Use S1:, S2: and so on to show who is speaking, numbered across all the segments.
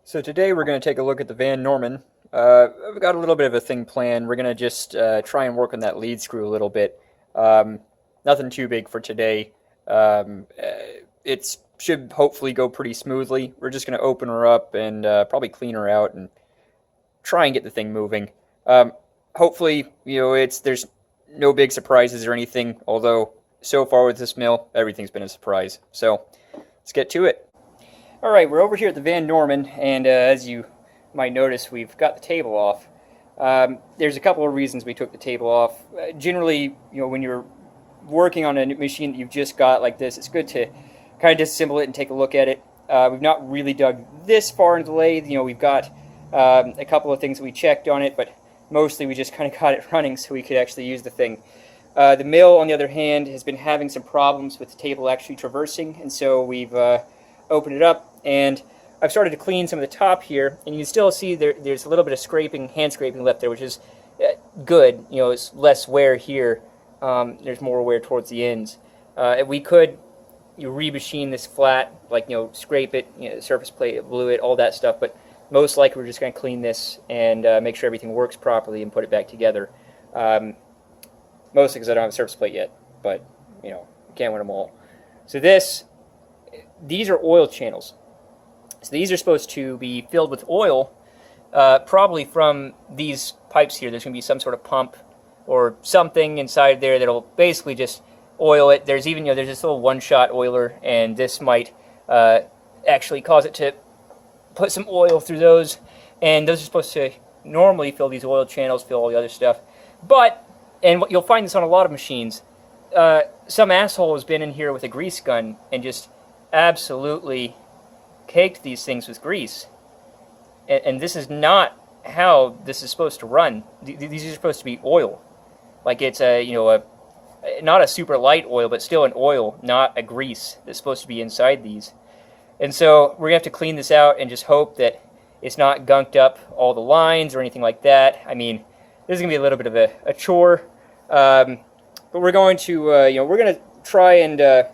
S1: So today we're going to take a look at the Van Norman. I've got a little bit of a thing planned. We're going to just try and work on that lead screw a little bit. Nothing too big for today. It should hopefully go pretty smoothly. We're just going to open her up and probably clean her out and try and get the thing moving. Hopefully, there's no big surprises or anything, although so far with this mill, everything's been a surprise. So let's get to it. All right, we're over here at the Van Norman, and as you might notice, we've got the table off. There's a couple of reasons we took the table off. Generally, when you're working on a machine that you've just got like this, it's good to kind of disassemble it and take a look at it. We've not really dug this far into the lathe. We've got a couple of things that we checked on it, but mostly we just kind of got it running so we could actually use the thing. The mill, on the other hand, has been having some problems with the table actually traversing, and so we've opened it up, and I've started to clean some of the top here, and you can still see there's a little bit of hand scraping left there, which is good. It's less wear here. There's more wear towards the ends. We could remachine this flat, scrape it, surface plate, glue it, all that stuff, but most likely we're just going to clean this and make sure everything works properly and put it back together. Mostly because I don't have a surface plate yet, but you can't win them all. So these are oil channels. So these are supposed to be filled with oil, probably from these pipes here. There's going to be some sort of pump or something inside there that'll basically just oil it. There's even, there's this little one-shot oiler, and this might actually cause it to put some oil through those. And those are supposed to normally fill these oil channels, fill all the other stuff. But, and you'll find this on a lot of machines, some asshole has been in here with a grease gun and just absolutely caked these things with grease, and this is not how this is supposed to run. These are supposed to be oil, like it's not a super light oil, but still an oil, not a grease that's supposed to be inside these. And so we're gonna have to clean this out and just hope that it's not gunked up all the lines or anything like that. I mean, this is gonna be a little bit of a chore, but we're going to we're gonna try and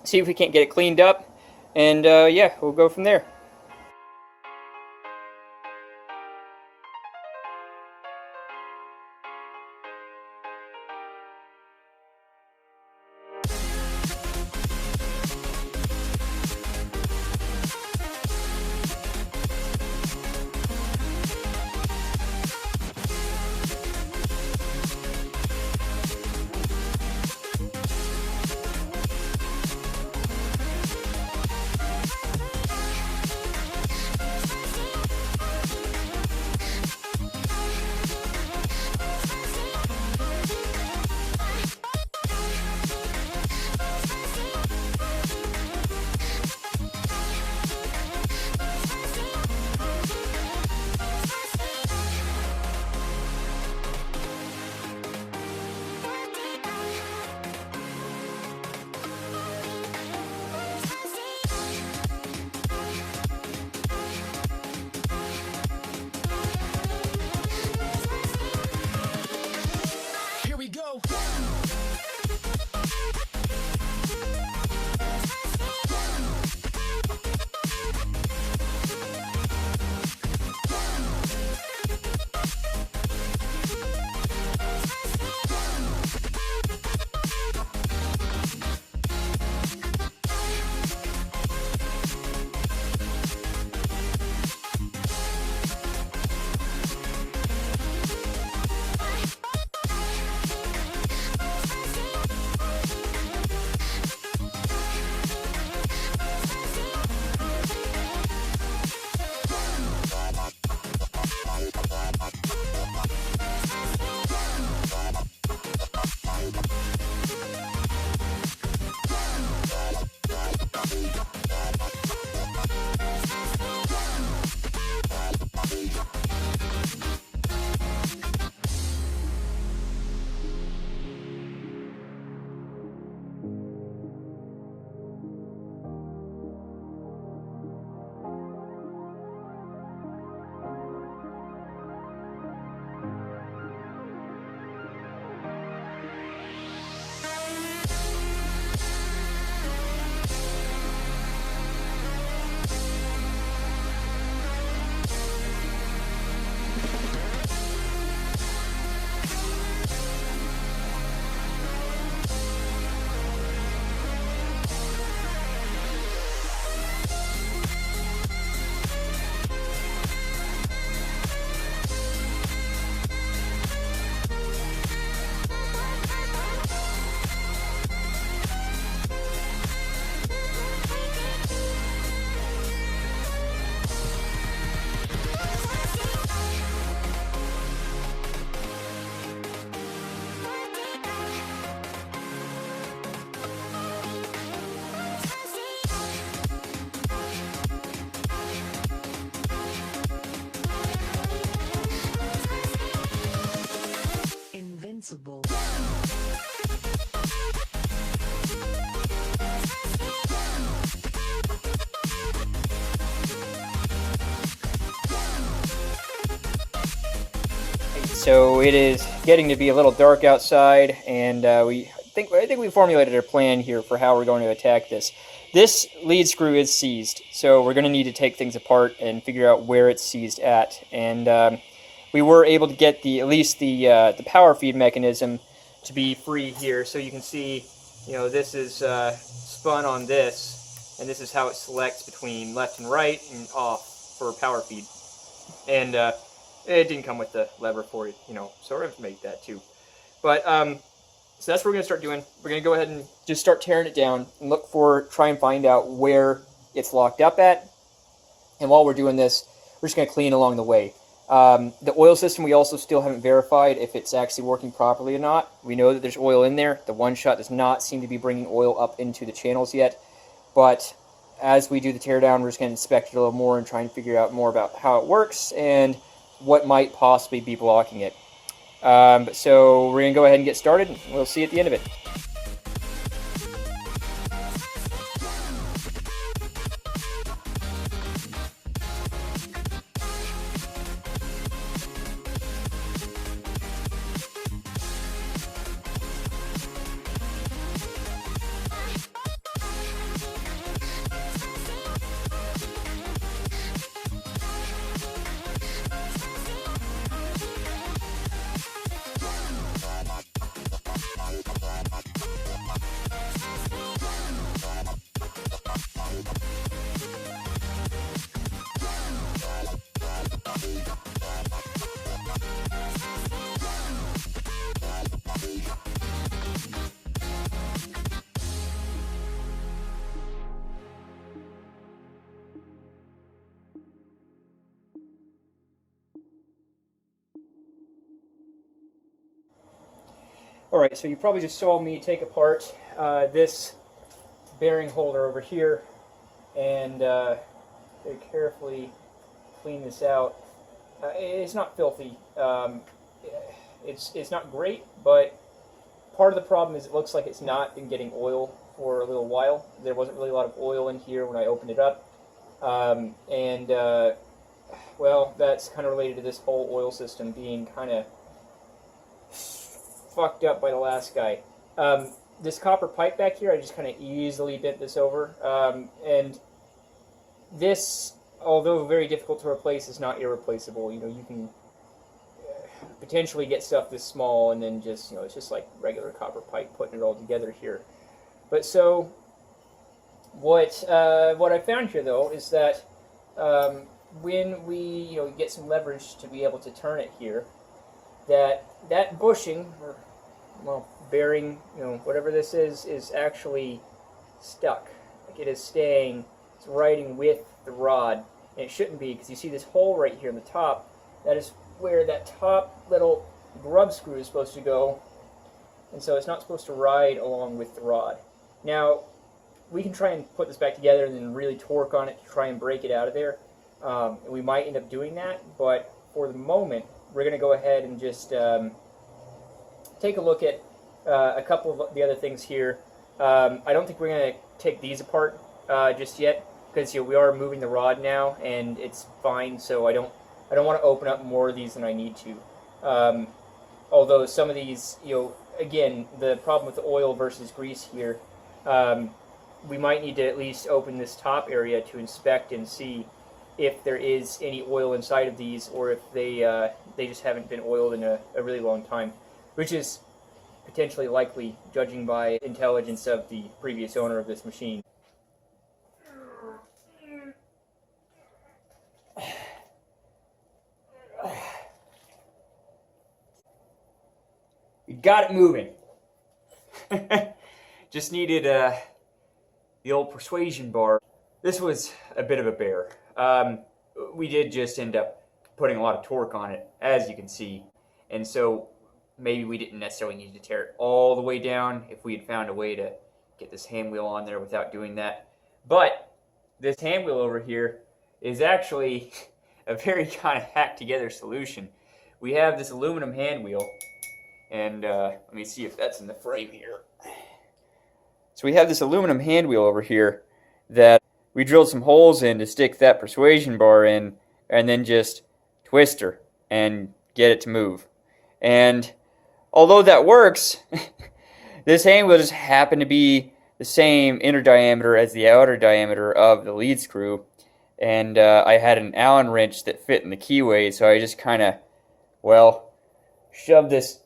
S1: see if we can't get it cleaned up, and yeah, we'll go from there. so it is getting to be a little dark outside, and I think we formulated a plan here for how we're going to attack this. This lead screw is seized, so we're going to need to take things apart and figure out where it's seized at. And we were able to get at least the power feed mechanism to be free here, so you can see, this is spun on this, and this is how it selects between left and right and off for power feed. And it didn't come with the lever for it, so we're going to make that too. But so that's what we're going to start doing. We're going to go ahead and just start tearing it down and try and find out where it's locked up at. And while we're doing this, we're just going to clean along the way. The oil system, we also still haven't verified if it's actually working properly or not. We know that there's oil in there. The one shot does not seem to be bringing oil up into the channels yet. But as we do the teardown, we're just going to inspect it a little more and try and figure out more about how it works and what might possibly be blocking it. So we're going to go ahead and get started. We'll see you at the end of it. Alright, so you probably just saw me take apart this bearing holder over here and very carefully clean this out. It's not filthy. It's not great, but part of the problem is it looks like it's not been getting oil for a little while. There wasn't really a lot of oil in here when I opened it up. Well, that's kind of related to this whole oil system being kind of fucked up by the last guy. This copper pipe back here, I just kind of easily bent this over. And this, although very difficult to replace, is not irreplaceable. You can potentially get stuff this small and then just, it's just like regular copper pipe, putting it all together here. But so, what I found here though is that when we, get some leverage to be able to turn it here, that bushing, or well, bearing, whatever this is actually stuck. Like it is staying, it's riding with the rod, and it shouldn't be, because you see this hole right here in the top. That is where that top little grub screw is supposed to go, and so it's not supposed to ride along with the rod. Now, we can try and put this back together and then really torque on it to try and break it out of there. We might end up doing that, but for the moment, we're going to go ahead and just take a look at a couple of the other things here. I don't think we're going to take these apart just yet, because we are moving the rod now, and it's fine. So I don't want to open up more of these than I need to. Although some of these, again, the problem with the oil versus grease here, we might need to at least open this top area to inspect and see if there is any oil inside of these, or if they just haven't been oiled in a really long time, which is potentially likely, judging by intelligence of the previous owner of this machine. We got it moving. Just needed the old persuasion bar. This was a bit of a bear. We did just end up putting a lot of torque on it, as you can see, and so maybe we didn't necessarily need to tear it all the way down if we had found a way to get this hand wheel on there without doing that. But this hand wheel over here is actually a very kind of hacked together solution. We have this aluminum hand wheel, and let me see if that's in the frame here. So we have this aluminum hand wheel over here that we drilled some holes in to stick that persuasion bar in, and then just twist her and get it to move. And although that works, this handle just happened to be the same inner diameter as the outer diameter of the lead screw. And I had an Allen wrench that fit in the keyway, so I just kind of, well, shoved this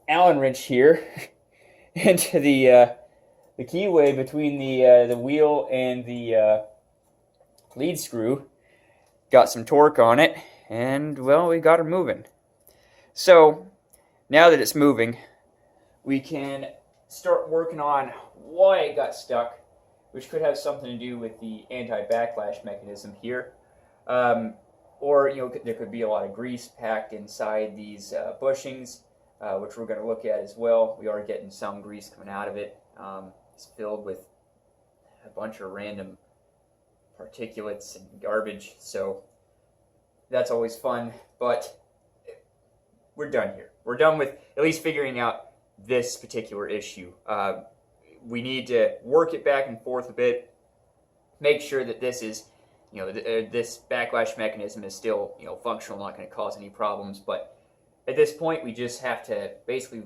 S1: Allen wrench here into the keyway between the wheel and the lead screw. Got some torque on it, and well, we got her moving. So now that it's moving, we can start working on why it got stuck, which could have something to do with the anti-backlash mechanism here. Or, there could be a lot of grease packed inside these bushings, which we're going to look at as well. We are getting some grease coming out of it. It's filled with a bunch of random particulates and garbage, so that's always fun. But we're done here. We're done with at least figuring out this particular issue. We need to work it back and forth a bit, make sure that this is, this backlash mechanism is still, functional, not going to cause any problems. But at this point, we just have to basically,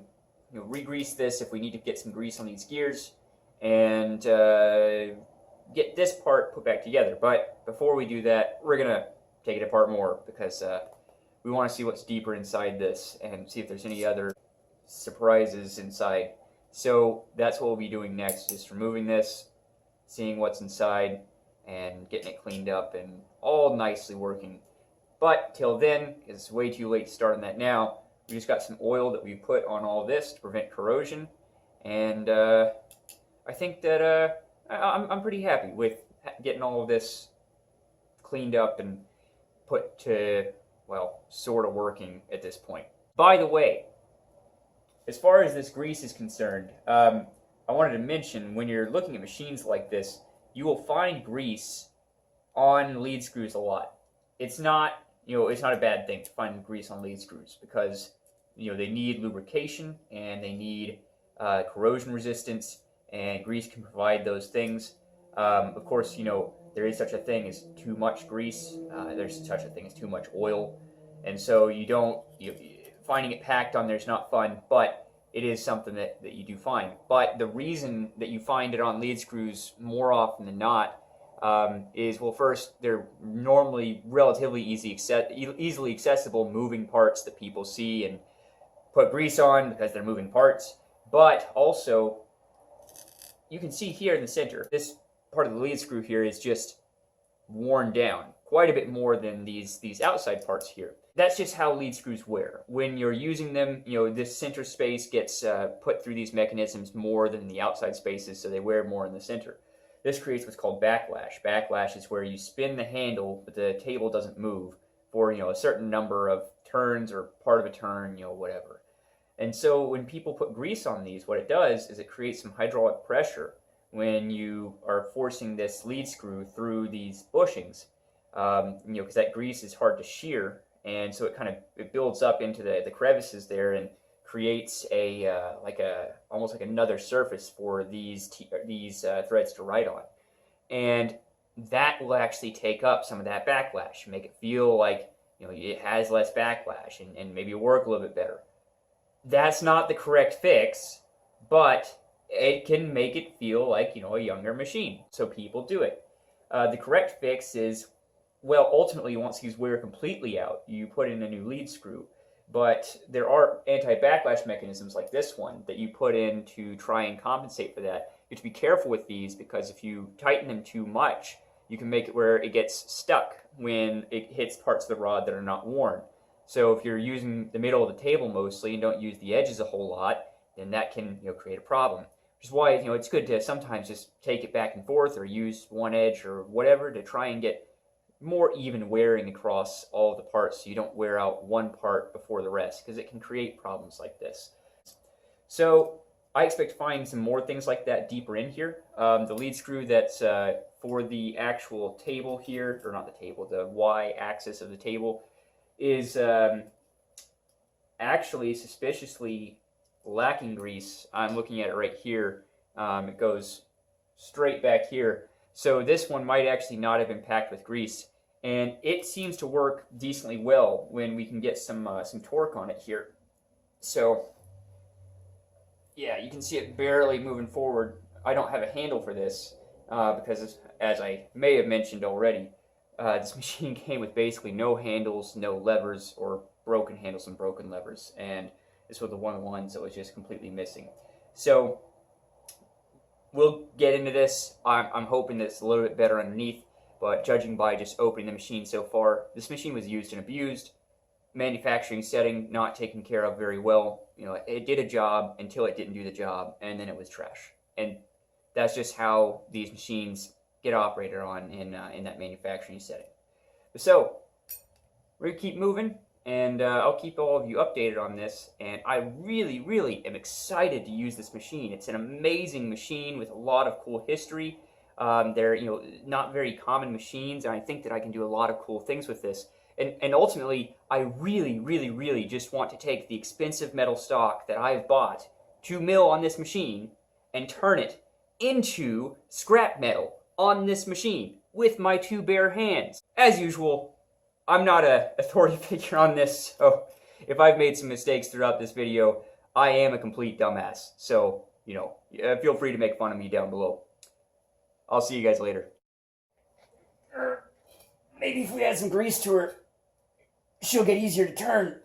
S1: re-grease this if we need to get some grease on these gears, and get this part put back together. But before we do that, we're going to take it apart more, because we want to see what's deeper inside this and see if there's any other surprises inside. So that's what we'll be doing next, just removing this, seeing what's inside, and getting it cleaned up and all nicely working. But till then, it's way too late to start on that now. We just got some oil that we put on all this to prevent corrosion, and I think that I'm pretty happy with getting all of this cleaned up and put to, well, sort of working at this point. By the way, as far as this grease is concerned, I wanted to mention, when you're looking at machines like this, you will find grease on lead screws a lot. It's not, it's not a bad thing to find grease on lead screws, because, they need lubrication and they need corrosion resistance, and grease can provide those things. Of course, there is such a thing as too much grease. There's such a thing as too much oil. And so finding it packed on there is not fun, but it is something that you do find. But the reason that you find it on lead screws more often than not is, well, first, they're normally relatively easily accessible moving parts that people see and put grease on because they're moving parts. But also, you can see here in the center, this part of the lead screw here is just worn down quite a bit more than these outside parts here. That's just how lead screws wear. When you're using them, this center space gets put through these mechanisms more than the outside spaces, so they wear more in the center. This creates what's called backlash. Backlash is where you spin the handle, but the table doesn't move for, a certain number of turns or part of a turn, whatever. And so when people put grease on these, what it does is it creates some hydraulic pressure when you are forcing this lead screw through these bushings, because that grease is hard to shear, and so it builds up into the crevices there and creates almost like another surface for these threads to ride on, and that will actually take up some of that backlash, make it feel like it has less backlash and maybe work a little bit better. That's not the correct fix, but it can make it feel like, a younger machine. So people do it. The correct fix is, well, ultimately, once these wear completely out, you put in a new lead screw. But there are anti-backlash mechanisms like this one that you put in to try and compensate for that. You have to be careful with these, because if you tighten them too much, you can make it where it gets stuck when it hits parts of the rod that are not worn. So if you're using the middle of the table mostly and don't use the edges a whole lot, then that can create a problem. Which is why it's good to sometimes just take it back and forth, or use one edge or whatever to try and get more even wearing across all of the parts, so you don't wear out one part before the rest, because it can create problems like this. So I expect to find some more things like that deeper in here. The lead screw that's for the actual table here, or not the table, the Y-axis of the table, is actually suspiciously lacking grease. I'm looking at it right here. It goes straight back here. So this one might actually not have been packed with grease, and it seems to work decently well when we can get some torque on it here. So, yeah, you can see it barely moving forward. I don't have a handle for this because, as I may have mentioned already, this machine came with basically no handles, no levers, or broken handles and broken levers, and this was one of the ones that was just completely missing. So we'll get into this. I'm hoping that it's a little bit better underneath, but judging by just opening the machine so far, this machine was used and abused. Manufacturing setting not taken care of very well. You know, it did a job until it didn't do the job, and then it was trash. And that's just how these machines get operated on in that manufacturing setting. So we're gonna keep moving, and I'll keep all of you updated on this. And I really, really am excited to use this machine. It's an amazing machine with a lot of cool history. They're not very common machines, and I think that I can do a lot of cool things with this. And ultimately, I really, really, really just want to take the expensive metal stock that I've bought to mill on this machine and turn it into scrap metal on this machine with my two bare hands. As usual, I'm not an authority figure on this, so if I've made some mistakes throughout this video, I am a complete dumbass. So, feel free to make fun of me down below. I'll see you guys later. Maybe if we add some grease to her, she'll get easier to turn.